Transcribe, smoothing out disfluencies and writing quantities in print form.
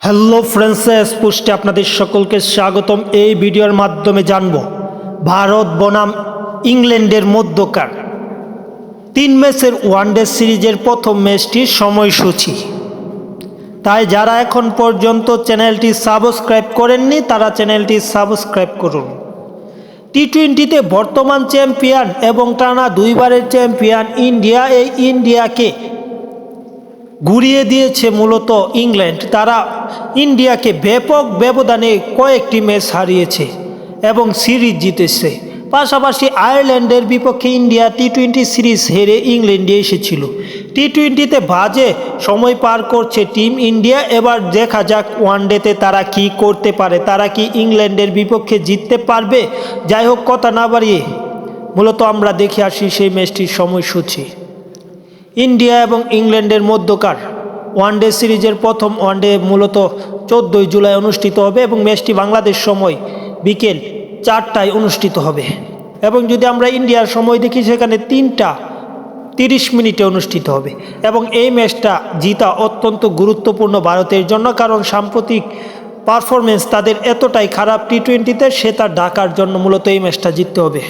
Hello friends, পোস্টে আপনাদের সকলকে স্বাগতম। এই ভিডিওর মাধ্যমে জানব ভারত বনাম ইংল্যান্ডের মধ্যকার 3 ম্যাচের ওয়ানডে সিরিজের প্রথম ম্যাচটির সময়সূচি। তাই যারা এখন পর্যন্ত চ্যানেলটি সাবস্ক্রাইব করেননি তারা চ্যানেলটি সাবস্ক্রাইব করুন। টি-20তে বর্তমান চ্যাম্পিয়ন এবং টানা 2 বারের চ্যাম্পিয়ন ইন্ডিয়া, এই ইন্ডিয়াকে ঘুরিয়ে দিয়েছে মূলত ইংল্যান্ড। তারা ইন্ডিয়াকে ব্যাপক ব্যবধানে কয়েকটি ম্যাচ হারিয়েছে এবং সিরিজ জিতেছে। পাশাপাশি আয়ারল্যান্ডের বিপক্ষে ইন্ডিয়া টি-20 সিরিজ হেরে ইংল্যান্ডে এসেছিল। টি-20তে বাজে সময় পার করছে টিম ইন্ডিয়া। এবার দেখা যাক ওয়ানডেতে তারা কি করতে পারে, তারা কি ইংল্যান্ডের বিপক্ষে জিততে পারবে। যাই হোক, কথা না বাড়িয়ে মূলত আমরা দেখে আসি সেই ম্যাচটির সময়সূচি। ইন্ডিয়া এবং ইংল্যান্ডের মধ্যকার ওয়ানডে সিরিজের প্রথম ওয়ানডে মূলত 14 জুলাই অনুষ্ঠিত হবে এবং ম্যাচটি বাংলাদেশ সময় বিকেল 4টায় অনুষ্ঠিত হবে। এবং যদি আমরা ইন্ডিয়ার সময় দেখি, সেখানে 3টা 30 অনুষ্ঠিত হবে। এবং এই ম্যাচটা জিতা অত্যন্ত গুরুত্বপূর্ণ ভারতের জন্য, কারণ সাম্প্রতিক পারফরমেন্স তাদের এতটাই খারাপ টি-20তে, সে তার ঢাকার জন্য মূলত এই ম্যাচটা জিততে হবে।